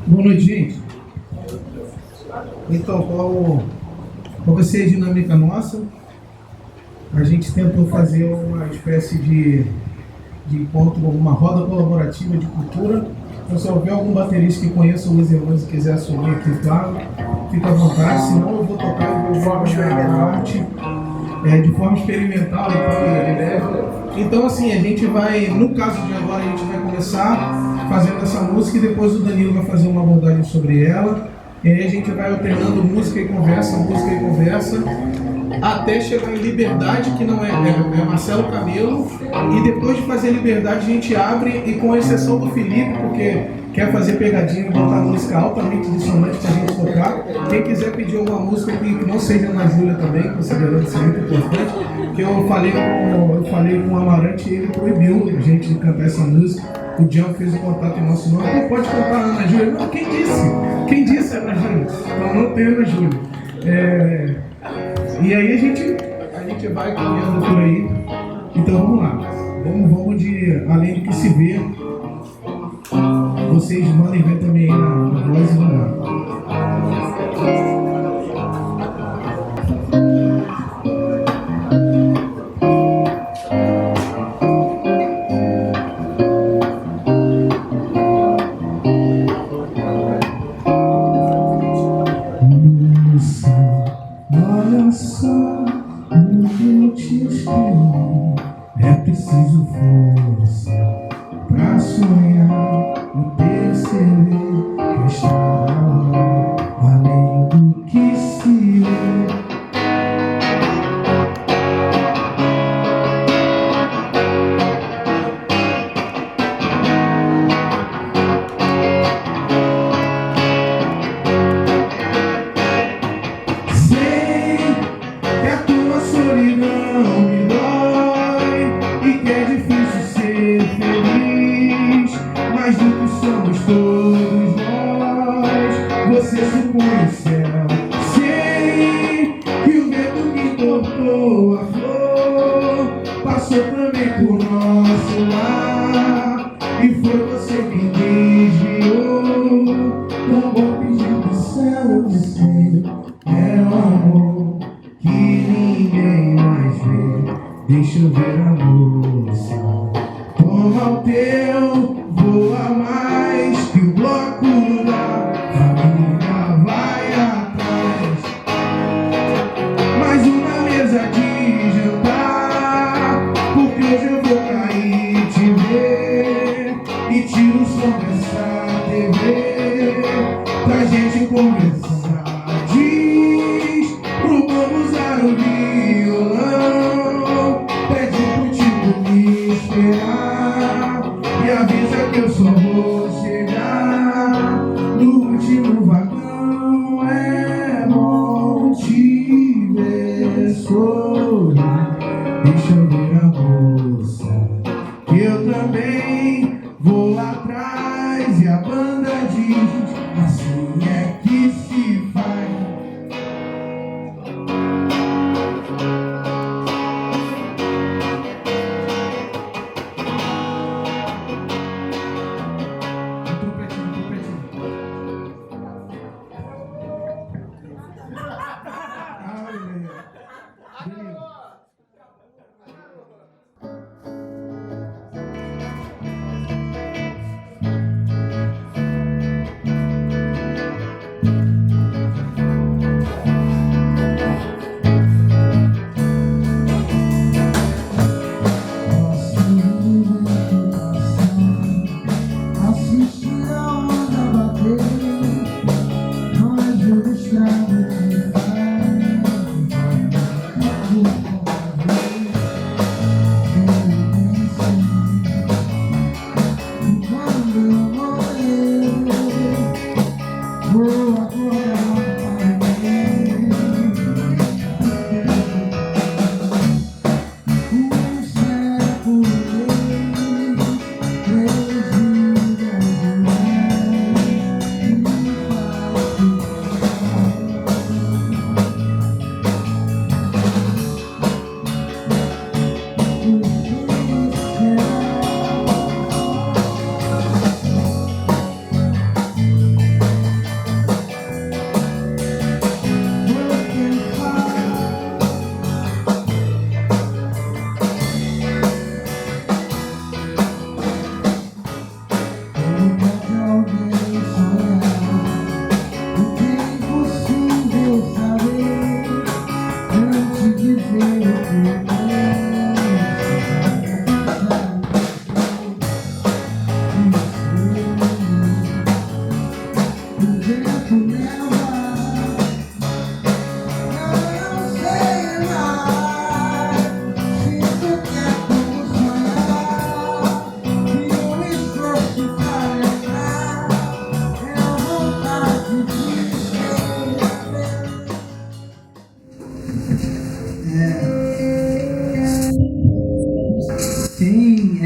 Boa noite, gente. Então, qual vai ser a dinâmica nossa? A gente tentou fazer uma espécie de encontro, uma roda colaborativa de cultura. Então, se houver algum baterista que conheça o Luiz Hermanos e quiser assumir aqui, claro, fica à vontade. Senão eu vou tocar de forma arte, de forma experimental e tal. Então, assim, a gente vai, no caso de agora, a gente vai começar fazendo essa música e depois o Danilo vai fazer uma abordagem sobre ela. E aí a gente vai alternando música e conversa, até chegar em Liberdade, que não é Marcelo Camelo. E depois de fazer Liberdade, a gente abre, e com exceção do Felipe, porque quer fazer pegadinha e botar música altamente dissonante pra gente tocar. Quem quiser pedir alguma música que não seja na Júlia também, considerando isso muito importante, que eu falei com o Amarante e ele proibiu a gente de cantar essa música. O Dião fez o contato em nosso nome. Não pode cantar a Ana Júlia. Não, quem disse? Quem disse Ana Júlia? Então não tem Ana Júlia. E aí a gente vai caminhando por aí. Então vamos lá. Vamos de Além do que se vê. Vocês mandem ver também aí na voz e vamos lá. Olha só o que eu te escrevi. É preciso força pra sonhar e perceber que está além do que se vê. Sei que a tua solidão me dói e que é difícil ser feliz, mas do que somos todos nós, você supõe o céu. Sei que o vento que cortou a flor passou também por nosso lar, e foi você quem desviou com golpes do céu. Eu sei, é o amor que ninguém mais vê. Deixa eu ver a moça. Toma o teu, voa mais que o bloco da família vai atrás. Mais uma mesa de jantar, porque hoje eu vou cair te ver e tiro o som dessa TV pra gente conversar. Diz pro povo usar o violão, pede pro tipo me esperar e avisa que eu só vou chegar no último vagão. É bom te ver sorrir. Deixa eu ver a moça, que eu também vou atrás. E a banda diz: assim é que se faz.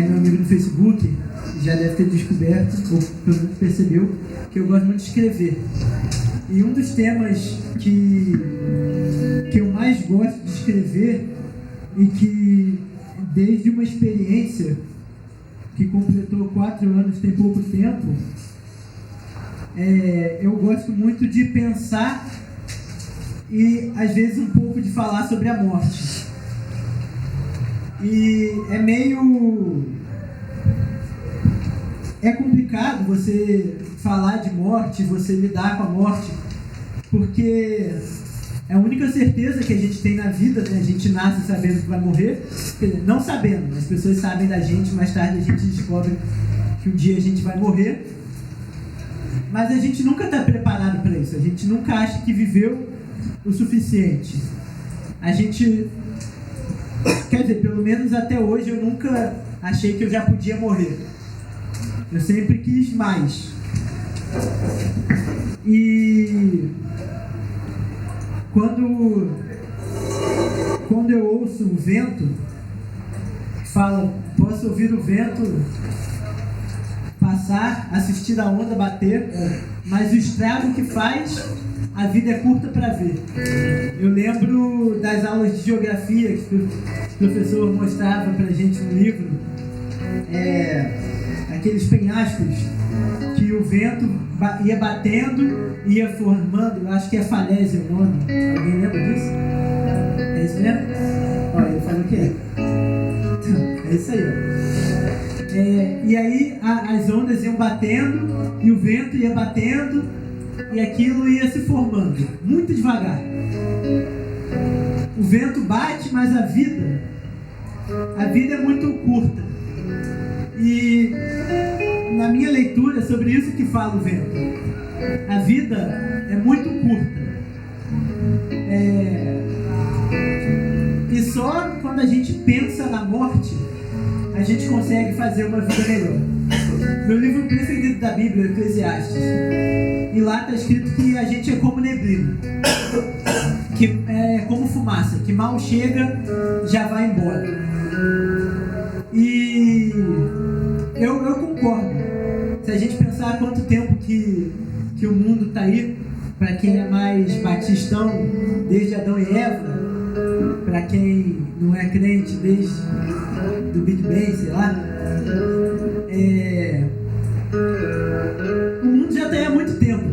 é meu amigo no Facebook, já deve ter descoberto, ou pelo menos percebeu, que eu gosto muito de escrever. E um dos temas que eu mais gosto de escrever e que, desde uma experiência que completou 4 anos, tem pouco tempo, eu gosto muito de pensar e, às vezes, um pouco de falar sobre a morte. E é complicado você falar de morte, você lidar com a morte, porque é a única certeza que a gente tem na vida, né? A gente nasce sabendo que vai morrer, não sabendo, as pessoas sabem da gente, mais tarde a gente descobre que um dia a gente vai morrer, mas a gente nunca está preparado para isso, a gente nunca acha que viveu o suficiente. A gente, quer dizer, pelo menos até hoje eu nunca achei que eu já podia morrer. Eu sempre quis mais. E quando eu ouço o vento, fala, posso ouvir o vento passar, assistir a onda bater, mas o estrago que faz, a vida é curta para ver. Eu lembro das aulas de geografia que o professor mostrava pra gente no livro, aqueles penhascos que o vento ia batendo, ia formando, eu acho que é falésia o nome. Alguém lembra disso? É isso mesmo? Olha, eu falo o que é. É isso aí, ó. E aí as ondas iam batendo e o vento ia batendo e aquilo ia se formando, muito devagar. O vento bate, mas a vida é muito curta. E na minha leitura, sobre isso que fala o vento. A vida é muito curta. E só quando a gente pensa na morte, a gente consegue fazer uma vida melhor. Meu livro preferido da Bíblia é Eclesiastes. E lá está escrito que a gente é como neblina, que é como fumaça, que mal chega, já vai embora. E eu concordo. Se a gente pensar quanto tempo que o mundo está aí, para quem é mais batistão, desde Adão e Eva, para quem não é crente, desde do Big Bang, sei lá, o mundo já está aí há muito tempo.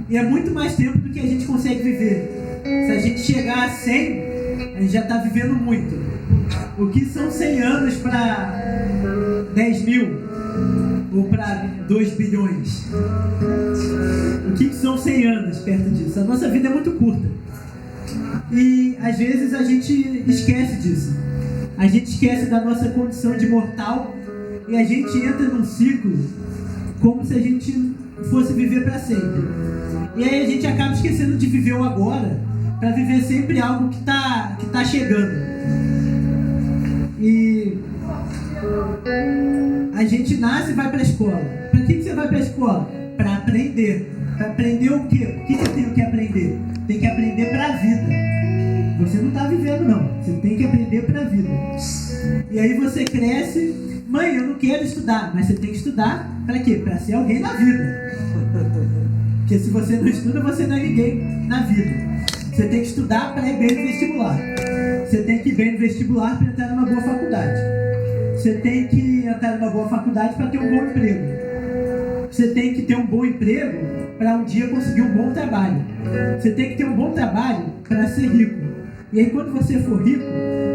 E é muito mais tempo do que a gente consegue viver. Se a gente chegar a 100, a gente já está vivendo muito. O que são 100 anos para 10 mil? Ou para 2 bilhões? O que são 100 anos perto disso? A nossa vida é muito curta. E às vezes a gente esquece disso. A gente esquece da nossa condição de mortal e a gente entra num ciclo como se a gente fosse viver para sempre. E aí a gente acaba esquecendo de viver o agora para viver sempre algo que tá chegando. E a gente nasce e vai para a escola. Para que você vai para a escola? Para aprender. Para aprender o quê? O que eu tenho que aprender? Tem que aprender para a vida. Você não está vivendo, não. Você tem que aprender para a vida. E aí você cresce. Mãe, eu não quero estudar. Mas você tem que estudar para quê? Para ser alguém na vida. Porque se você não estuda, você não é ninguém na vida. Você tem que estudar para ir bem no vestibular. Você tem que ir bem no vestibular para entrar numa boa faculdade. Você tem que entrar numa boa faculdade para ter um bom emprego. Você tem que ter um bom emprego para um dia conseguir um bom trabalho. Você tem que ter um bom trabalho para ser rico. E aí quando você for rico,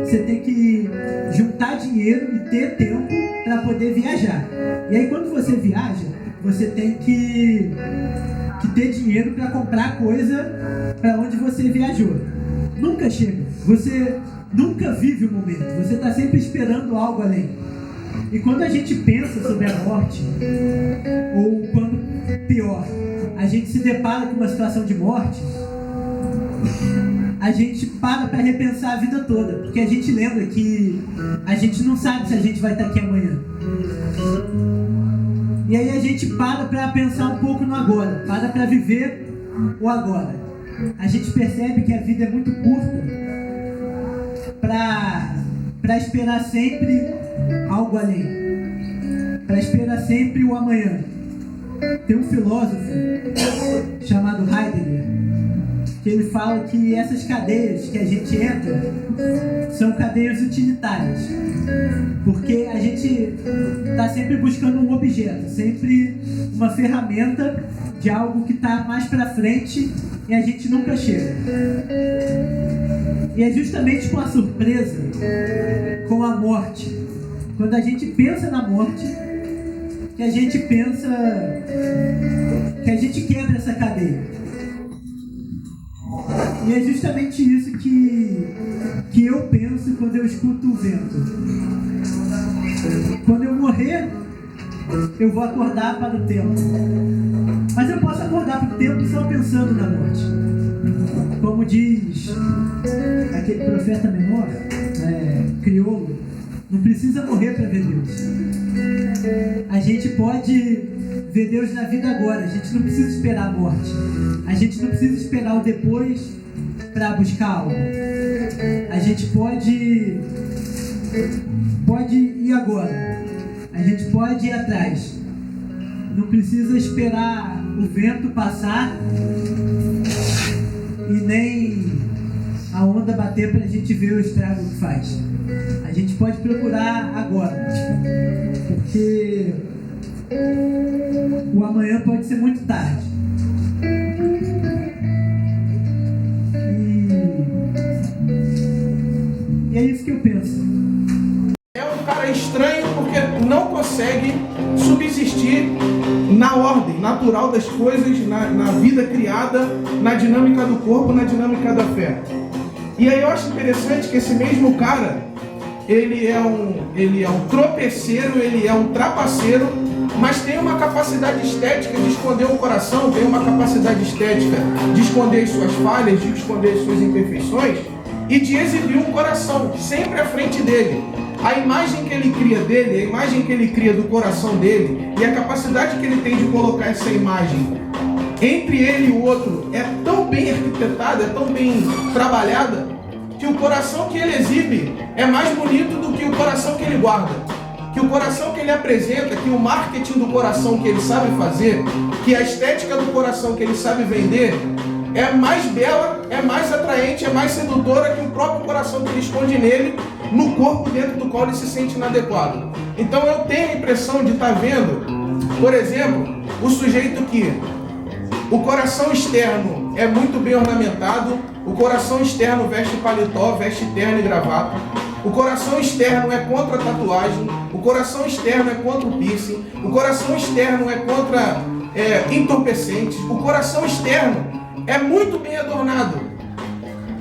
você tem que juntar dinheiro e ter tempo para poder viajar. E aí quando você viaja, você tem que ter dinheiro para comprar coisa para onde você viajou. Nunca chega. Você nunca vive o momento. Você está sempre esperando algo além. E quando a gente pensa sobre a morte, ou quando pior, a gente se depara com uma situação de morte, a gente para repensar a vida toda. Porque a gente lembra que a gente não sabe se a gente vai estar aqui amanhã. E aí a gente para pensar um pouco no agora, para viver o agora. A gente percebe que a vida é muito curta para esperar sempre algo além, para esperar sempre o amanhã. Tem um filósofo chamado Heidegger, que ele fala que essas cadeias que a gente entra são cadeias utilitárias, porque a gente está sempre buscando um objeto, sempre uma ferramenta de algo que está mais para frente e a gente nunca chega. E é justamente com a surpresa, com a morte, quando a gente pensa na morte, que a gente pensa, que a gente quebra essa cadeia. E é justamente isso que eu penso quando eu escuto o vento. Quando eu morrer, eu vou acordar para o tempo. Mas eu posso acordar para o tempo só pensando na morte. Como diz aquele profeta menor, crioulo, não precisa morrer para ver Deus. A gente pode ver Deus na vida agora. A gente não precisa esperar a morte. A gente não precisa esperar o depois para buscar algo. A gente pode ir agora. A gente pode ir atrás. Não precisa esperar o vento passar e nem a onda bater para a gente ver o estrago que faz. A gente pode procurar agora, porque o amanhã pode ser muito tarde. E é isso que eu penso. É um cara estranho porque não consegue subsistir na ordem natural das coisas, na vida criada, na dinâmica do corpo, na dinâmica da fé. E aí eu acho interessante que esse mesmo cara, ele é um tropeceiro, ele é um trapaceiro, mas tem uma capacidade estética de esconder o coração, tem uma capacidade estética de esconder as suas falhas, de esconder as suas imperfeições e de exibir um coração sempre à frente dele. A imagem que ele cria dele, a imagem que ele cria do coração dele e a capacidade que ele tem de colocar essa imagem entre ele e o outro é tão bem arquitetada, é tão bem trabalhada, que o coração que ele exibe é mais bonito do que o coração que ele guarda. Que o coração que ele apresenta, que o marketing do coração que ele sabe fazer, que a estética do coração que ele sabe vender, é mais bela, é mais atraente, é mais sedutora que o próprio coração que ele esconde nele, no corpo dentro do qual ele se sente inadequado. Então eu tenho a impressão de estar vendo, por exemplo, o sujeito que o coração externo é muito bem ornamentado, o coração externo veste paletó, veste terno e gravata, o coração externo é contra a tatuagem, o coração externo é contra o piercing, o coração externo é contra entorpecentes, o coração externo é muito bem adornado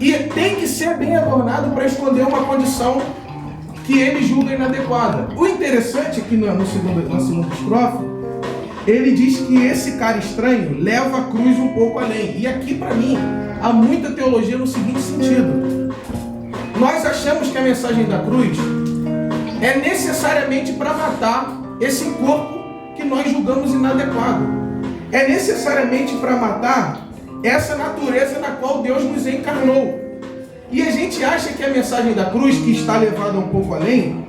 e tem que ser bem adornado para esconder uma condição que ele julga inadequada. O interessante é que na segunda estrofe, ele diz que esse cara estranho leva a cruz um pouco além. E aqui, para mim, há muita teologia no seguinte sentido. Nós achamos que a mensagem da cruz é necessariamente para matar esse corpo que nós julgamos inadequado. É necessariamente para matar essa natureza na qual Deus nos encarnou. E a gente acha que a mensagem da cruz, que está levada um pouco além,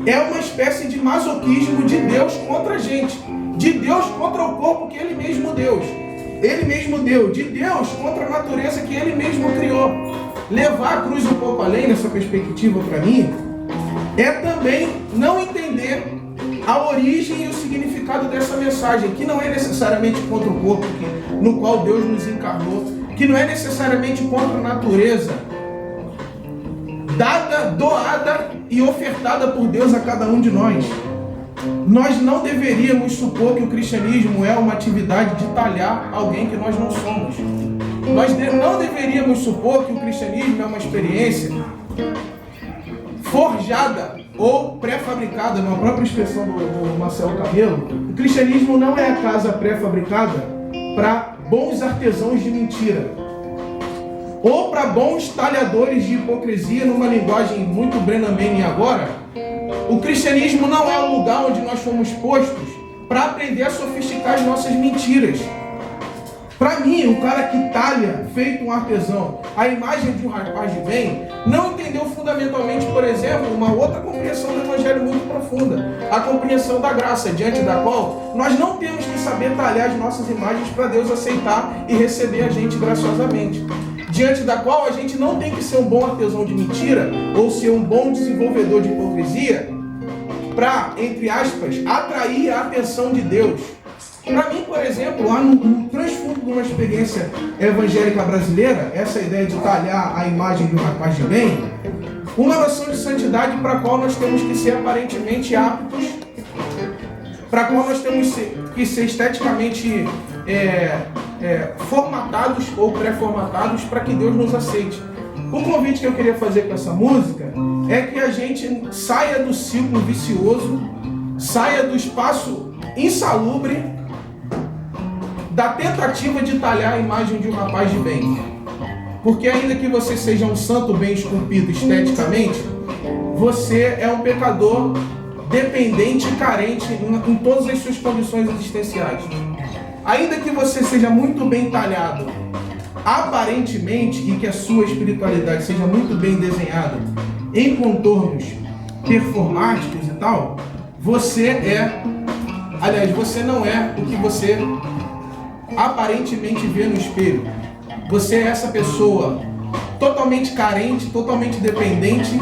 é uma espécie de masoquismo de Deus contra a gente. De Deus contra o corpo que Ele mesmo deu. Ele mesmo deu. De Deus contra a natureza que Ele mesmo criou. Levar a cruz um pouco além nessa perspectiva para mim é também não entender a origem e o significado dessa mensagem, que não é necessariamente contra o corpo no qual Deus nos encarnou, que não é necessariamente contra a natureza dada, doada e ofertada por Deus a cada um de nós. Nós não deveríamos supor que o cristianismo é uma atividade de talhar alguém que nós não somos. Nós não deveríamos supor que o cristianismo é uma experiência forjada ou pré-fabricada, numa própria expressão do Marcelo Camelo. O cristianismo não é a casa pré-fabricada para bons artesãos de mentira ou para bons talhadores de hipocrisia, numa linguagem muito Brennan Manning agora. O cristianismo não é o lugar onde nós fomos postos para aprender a sofisticar as nossas mentiras. Para mim, o cara que talha, feito um artesão, a imagem de um rapaz de bem, não entendeu fundamentalmente, por exemplo, uma outra compreensão do evangelho muito profunda. profunda, a compreensão da graça, diante da qual nós não temos que saber talhar as nossas imagens para Deus aceitar e receber a gente graciosamente. Diante da qual a gente não tem que ser um bom artesão de mentira ou ser um bom desenvolvedor de hipocrisia para, entre aspas, atrair a atenção de Deus. Para mim, por exemplo, lá no transfundo de uma experiência evangélica brasileira, essa ideia de talhar a imagem de um rapaz de bem, uma noção de santidade para a qual nós temos que ser aparentemente aptos, para a qual nós temos que ser esteticamente formatados ou pré-formatados para que Deus nos aceite. O convite que eu queria fazer com essa música é que a gente saia do ciclo vicioso, saia do espaço insalubre da tentativa de talhar a imagem de um rapaz de bem. Porque ainda que você seja um santo bem esculpido esteticamente, você é um pecador dependente e carente em todas as suas condições existenciais. Ainda que você seja muito bem talhado aparentemente e que a sua espiritualidade seja muito bem desenhada em contornos performáticos e tal, você não é o que você aparentemente vê no espelho. Você é essa pessoa totalmente carente, totalmente dependente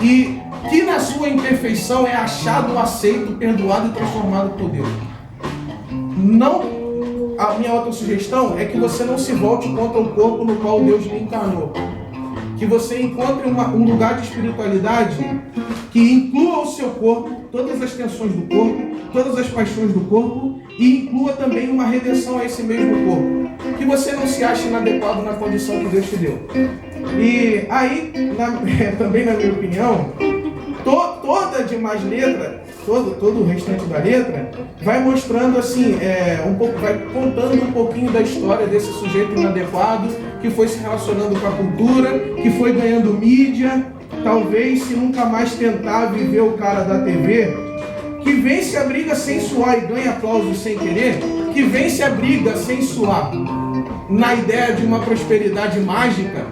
e que na sua imperfeição é achado, aceito, perdoado e transformado por Deus. A minha outra sugestão é que você não se volte contra o corpo no qual Deus lhe encarnou. Que você encontre um lugar de espiritualidade que inclua o seu corpo, todas as tensões do corpo, todas as paixões do corpo e inclua também uma redenção a esse mesmo corpo. Que você não se ache inadequado na condição que Deus te deu. E aí, também na minha opinião, toda de mais letra, todo o restante da letra, vai mostrando assim, vai contando um pouquinho da história desse sujeito inadequado, que foi se relacionando com a cultura, que foi ganhando mídia, talvez se nunca mais tentar viver o cara da TV, que vence a briga sem suar e ganha aplausos sem querer, que vence a briga sem suar na ideia de uma prosperidade mágica,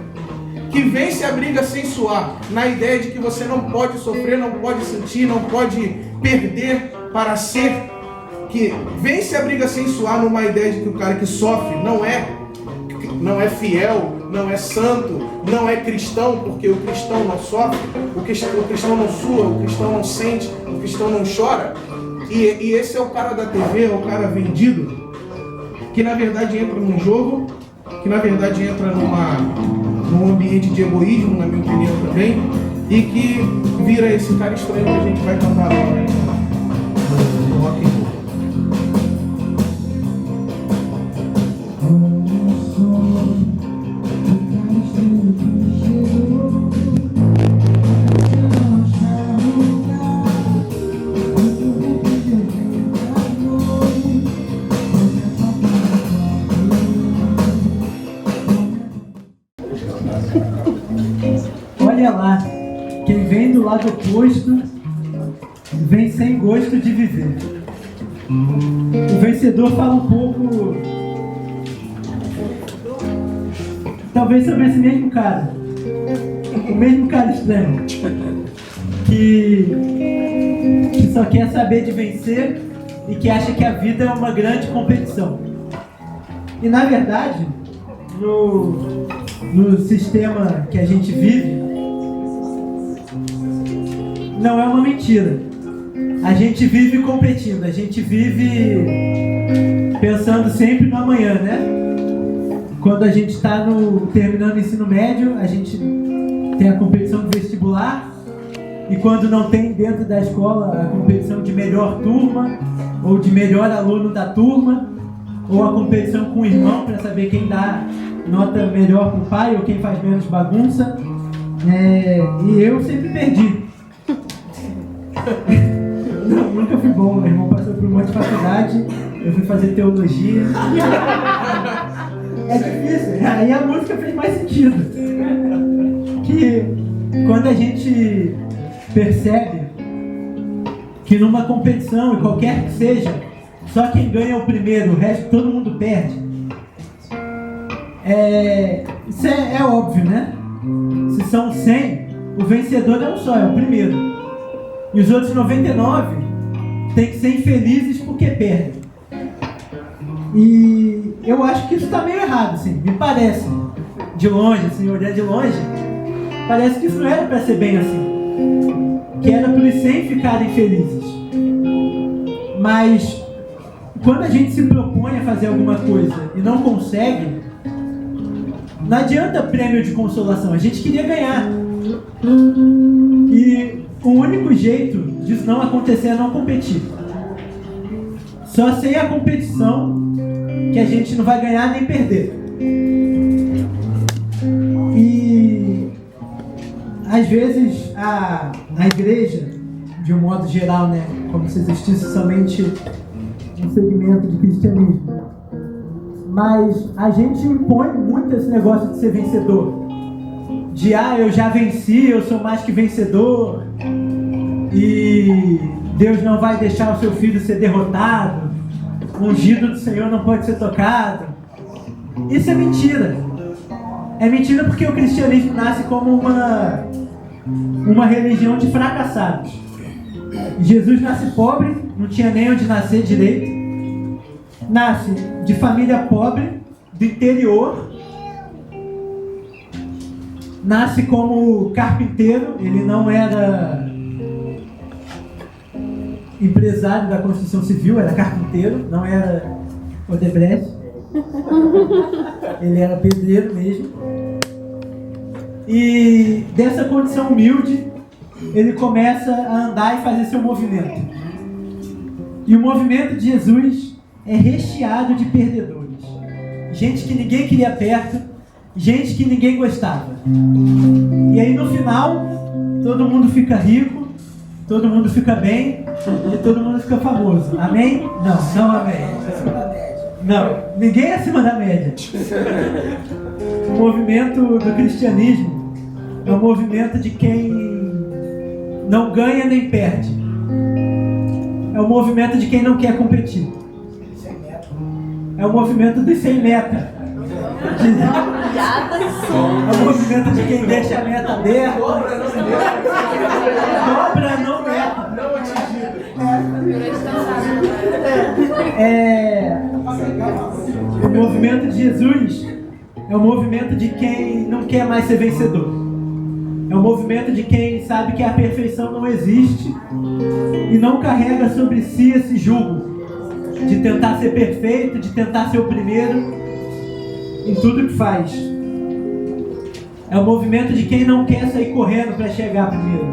que vence a briga sem suar na ideia de que você não pode sofrer, não pode sentir, não pode perder para ser, que vence a briga sem suar numa ideia de que o cara que sofre não é fiel, não é santo, não é cristão, porque o cristão não sofre, o cristão não sua, o cristão não sente, o cristão não chora. E esse é o cara da TV, é o cara vendido, que na verdade entra num jogo, que na verdade entra num ambiente de egoísmo, na minha opinião também, e que vira esse cara estranho que a gente vai cantar agora no rock and roll. Olha lá, quem vem do lado oposto vem sem gosto de viver. O vencedor fala um pouco, talvez sobre esse mesmo cara, o mesmo cara estranho, que só quer saber de vencer e que acha que a vida é uma grande competição. E na verdade, no sistema que a gente vive, não é uma mentira. A gente vive competindo, a gente vive pensando sempre no amanhã, né? Quando a gente está terminando o ensino médio, a gente tem a competição do vestibular, e quando não tem dentro da escola a competição de melhor turma, ou de melhor aluno da turma, ou a competição com o irmão para saber quem dá nota melhor pro pai ou quem faz menos bagunça. E eu sempre perdi. Não, nunca fui bom, meu irmão passou por um monte de faculdade, eu fui fazer teologia. É difícil, aí a música fez mais sentido. Que quando a gente percebe que numa competição, e qualquer que seja, só quem ganha é o primeiro, o resto todo mundo perde. Isso é óbvio, né? Se são 100, o vencedor é um só, é o primeiro. E os outros 99 têm que ser infelizes porque perdem. E eu acho que isso está meio errado, assim, me parece. De longe, assim, olhando de longe, parece que isso não era para ser bem assim. Que era para eles sempre ficarem felizes. Mas quando a gente se propõe a fazer alguma coisa e não consegue, não adianta prêmio de consolação, a gente queria ganhar. E o único jeito disso não acontecer é não competir. Só sem a competição que a gente não vai ganhar nem perder. E às vezes a igreja, de um modo geral, né, como se existisse somente um segmento de cristianismo, mas a gente impõe muito esse negócio de ser vencedor, de eu já venci, eu sou mais que vencedor, e Deus não vai deixar o seu filho ser derrotado, o ungido do Senhor não pode ser tocado. Isso é mentira. É mentira porque o cristianismo nasce como uma religião de fracassados. Jesus nasce pobre, não tinha nem onde nascer direito. Nasce de família pobre, do interior. Nasce como carpinteiro, ele não era empresário da construção civil, era carpinteiro, não era Odebrecht. Ele era pedreiro mesmo. E dessa condição humilde, ele começa a andar e fazer seu movimento. E o movimento de Jesus é recheado de perdedores. Gente que ninguém queria perto, gente que ninguém gostava. E aí no final, todo mundo fica rico, todo mundo fica bem e todo mundo fica famoso. Amém? Não amém. Não, ninguém é acima da média. O movimento do cristianismo é o movimento de quem não ganha nem perde. É o movimento de quem não quer competir. É o movimento dos sem meta. É o movimento de quem deixa a meta aberta. Dobra não meta. O movimento de Jesus é o movimento de quem não quer mais ser vencedor. É o movimento de quem sabe que a perfeição não existe e não carrega sobre si esse jugo de tentar ser perfeito, de tentar ser o primeiro em tudo que faz. É o movimento de quem não quer sair correndo para chegar primeiro.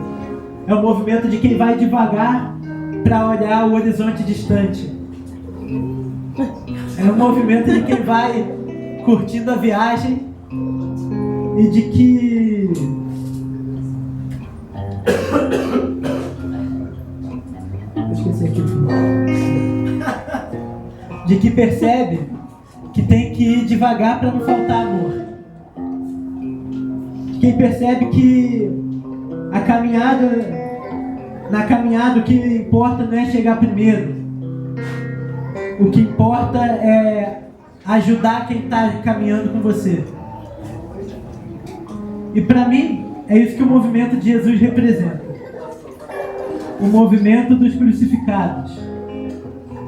É o movimento de quem vai devagar para olhar o horizonte distante. É o movimento de quem vai curtindo a viagem e de que de que percebe que tem que ir devagar para não faltar amor. Quem percebe que na caminhada o que importa não é chegar primeiro. O que importa é ajudar quem está caminhando com você. E para mim, é isso que o movimento de Jesus representa. O movimento dos crucificados.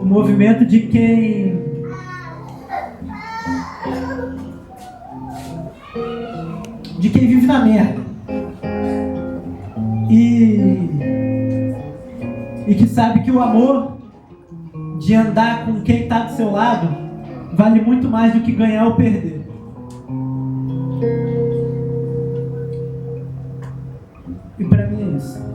O movimento de quem vive na merda. E que sabe que o amor de andar com quem está do seu lado vale muito mais do que ganhar ou perder. E para mim é isso.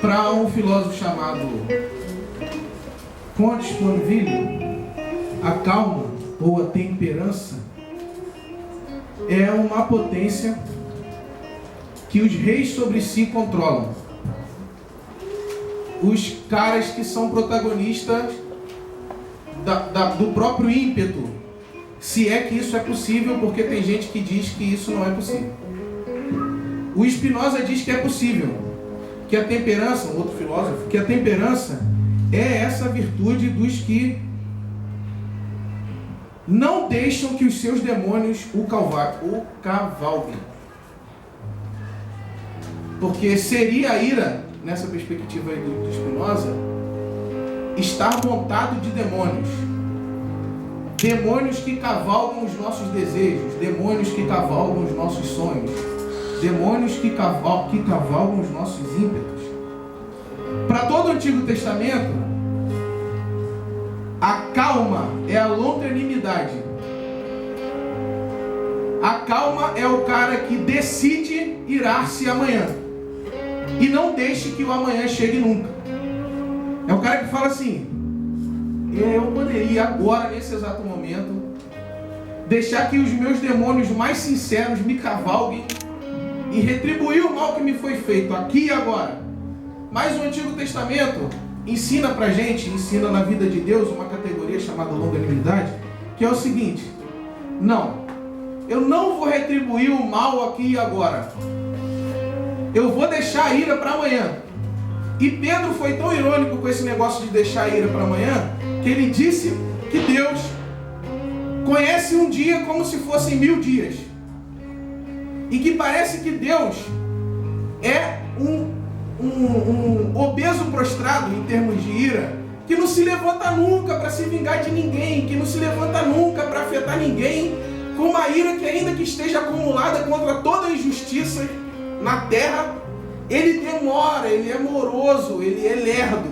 Para um filósofo chamado Comte Sponville, a calma ou a temperança é uma potência que os reis sobre si controlam. Os caras que são protagonistas do próprio ímpeto, se é que isso é possível, porque tem gente que diz que isso não é possível. O Spinoza diz que é possível, que a temperança, um outro filósofo, que a temperança é essa virtude dos que não deixam que os seus demônios o cavalguem. Porque seria a ira, nessa perspectiva aí do Spinoza, estar montado de demônios. Demônios que cavalgam os nossos desejos, demônios que cavalgam os nossos sonhos, demônios que cavalgam os nossos ímpetos. Para todo o Antigo Testamento, a calma é a longanimidade. A calma é o cara que decide irar-se amanhã e não deixe que o amanhã chegue nunca. É o cara que fala assim: eu poderia agora, nesse exato momento, deixar que os meus demônios mais sinceros me cavalguem e retribuir o mal que me foi feito aqui e agora. Mas o Antigo Testamento ensina pra gente, ensina na vida de Deus uma categoria chamada longanimidade, que é o seguinte: não, eu não vou retribuir o mal aqui e agora, eu vou deixar a ira para amanhã. E Pedro foi tão irônico com esse negócio de deixar a ira para amanhã, que ele disse que Deus conhece um dia como se fossem 1000 dias. E que parece que Deus é um obeso prostrado em termos de ira, que não se levanta nunca para se vingar de ninguém, que não se levanta nunca para afetar ninguém, com uma ira que, ainda que esteja acumulada contra toda a injustiça na terra, ele demora, ele é moroso, ele é lerdo,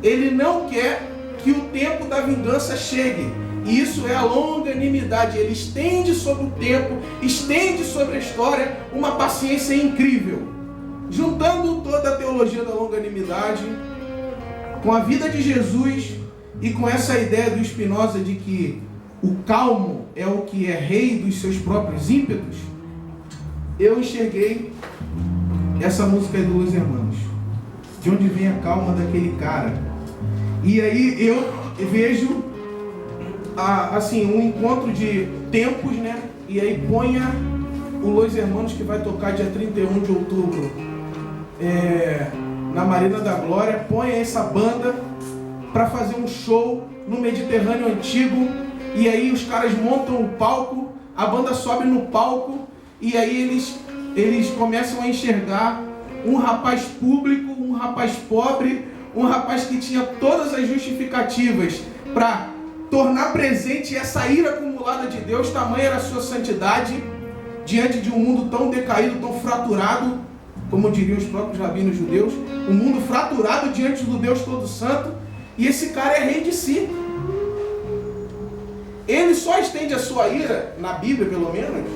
ele não quer que o tempo da vingança chegue. E isso é a longanimidade. Ele estende sobre o tempo, estende sobre a história uma paciência incrível. Juntando toda a teologia da longanimidade com a vida de Jesus e com essa ideia do Spinoza de que o calmo é o que é rei dos seus próprios ímpetos, eu enxerguei essa música aí do Los Hermanos. De onde vem a calma daquele cara? E aí eu vejo assim, um encontro de tempos, né? E aí ponha o Los Hermanos, que vai tocar dia 31 de outubro na Marina da Glória. Ponha essa banda para fazer um show no Mediterrâneo Antigo. E aí os caras montam o palco, a banda sobe no palco, e aí eles começam a enxergar um rapaz público, um rapaz pobre, um rapaz que tinha todas as justificativas para tornar presente essa ira acumulada de Deus. Tamanha era a sua santidade diante de um mundo tão decaído, tão fraturado, como diriam os próprios rabinos judeus, um mundo fraturado diante do Deus todo santo. E esse cara é rei de si. ele só estende a sua ira, na Bíblia pelo menos,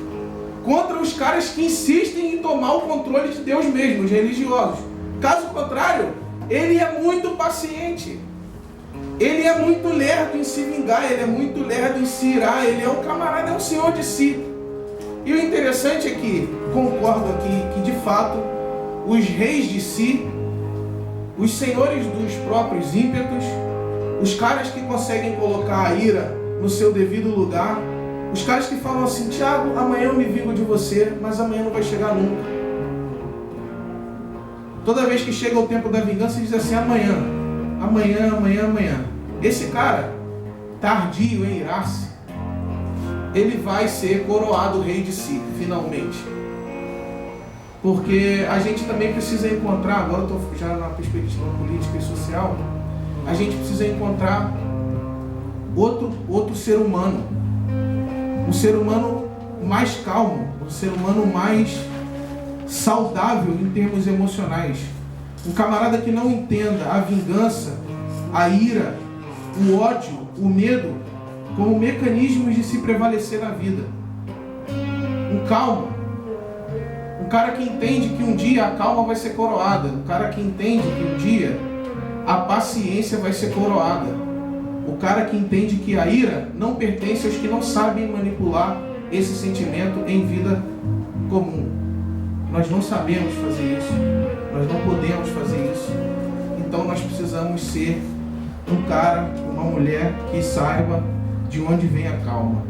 contra os caras que insistem em tomar o controle de Deus mesmo, os religiosos. Caso contrário, ele é muito paciente. Ele é muito lerdo em se vingar, ele é muito lerdo em se irar, ele é um camarada, é um senhor de si. E o interessante é que, concordo aqui, que de fato, os reis de si, os senhores dos próprios ímpetos, os caras que conseguem colocar a ira no seu devido lugar, os caras que falam assim: Tiago, amanhã eu me vingo de você, mas amanhã não vai chegar nunca. Toda vez que chega o tempo da vingança, diz assim: amanhã, amanhã, amanhã, amanhã. Esse cara, tardio em irar-se, ele vai ser coroado rei de si, finalmente. Porque a gente também precisa encontrar, agora eu estou já na perspectiva política e social, a gente precisa encontrar outro ser humano. Um ser humano mais calmo, um ser humano mais saudável em termos emocionais. Um camarada que não entenda a vingança, a ira, o ódio, o medo como mecanismos de se prevalecer na vida. Um calmo. Um cara que entende que um dia a calma vai ser coroada. Um cara que entende que um dia a paciência vai ser coroada. O cara que entende que a ira não pertence aos que não sabem manipular esse sentimento em vida comum. Nós não sabemos fazer isso. Nós não podemos fazer isso. Então nós precisamos ser um cara, uma mulher que saiba de onde vem a calma.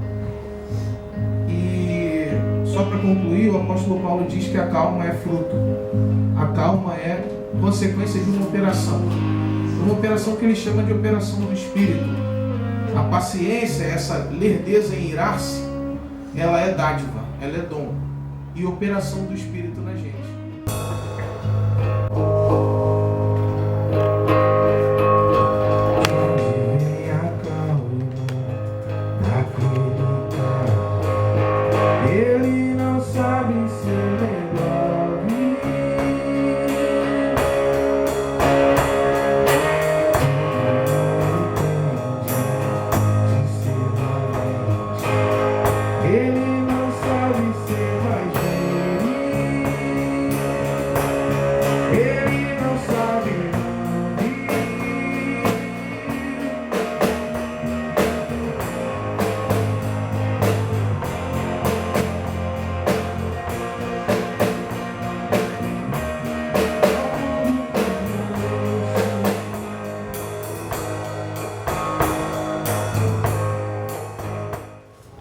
E só para concluir, o apóstolo Paulo diz que a calma é fruto. A calma é consequência de uma operação. Uma operação que ele chama de operação do Espírito. A paciência, essa lerdeza em irar-se, ela é dádiva, ela é dom. E operação do Espírito na gente.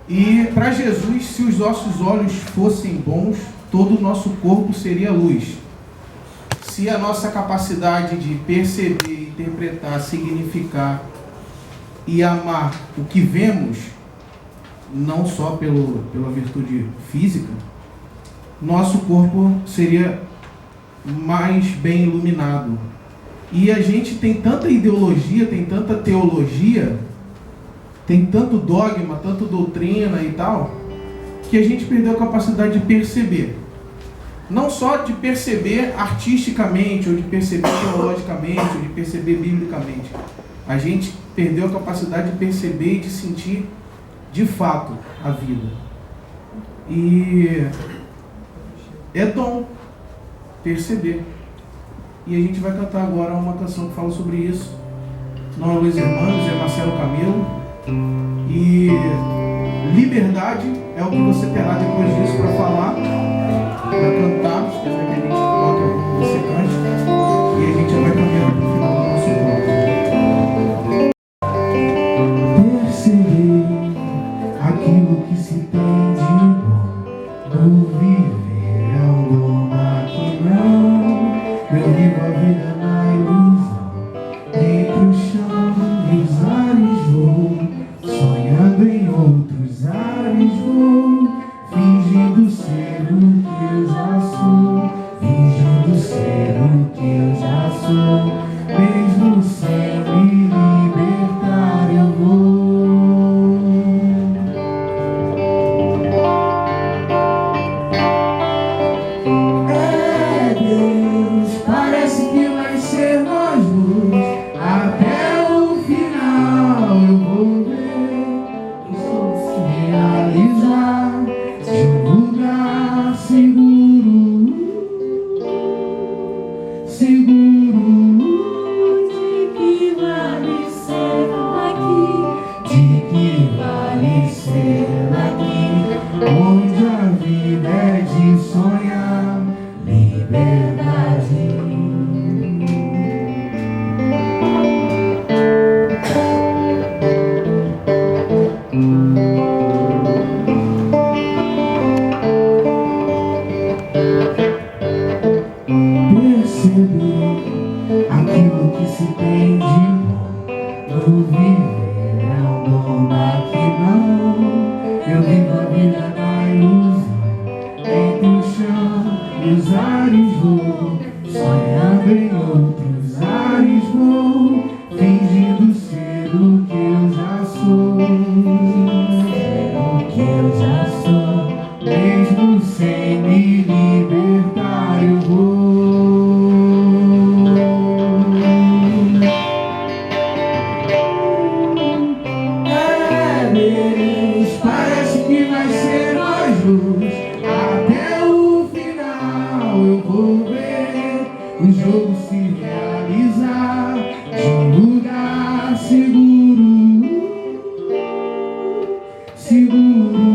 E para Jesus, se os nossos olhos fossem bons, todo o nosso corpo seria luz. Se a nossa capacidade de perceber, interpretar, significar e amar o que vemos, não só pela virtude física, nosso corpo seria mais bem iluminado. E a gente tem tanta ideologia, tem tanta teologia, tem tanto dogma, tanto doutrina e tal, que a gente perdeu a capacidade de perceber. Não só de perceber artisticamente, ou de perceber teologicamente, ou de perceber biblicamente. A gente perdeu a capacidade de perceber e de sentir de fato a vida. E é dom perceber. E a gente vai cantar agora uma canção que fala sobre isso. Não é Luiz Hermanos, é Marcelo Camelo. E liberdade é o que você terá depois disso para falar, para cantar. Espero que a gente coloque você cante. E a gente já vai caminhando para o final do nosso bloco. Perceber aquilo que se tem de bom no viver é um dom maquinal. Eu vivo a vida na ilusão, entre o chão e os ares vou, sonhando em outros ares vou, fingindo ser o que eu já sou, fingindo ser o que eu já sou, mesmo sem me libertar eu vou. É Deus, parece que vai ser nós dois, até o final eu vou ver. realizar de um lugar seguro, seguro. De que vale ser aqui? De que vale ser aqui, onde a vida é de sonhar liberdade. Perceber aquilo que se tem de bom no viver é um dom daqui não. Eu vivo a vida na ilusão, entre o chão e os ares vou, sonhando em outros ares vou, fingindo ser o que eu já sou, o que eu já sou, mesmo sem me libertar eu vou. Deus, parece que vai ser nós dois até o final. Eu vou ver o jogo se realizar de um lugar seguro, seguro.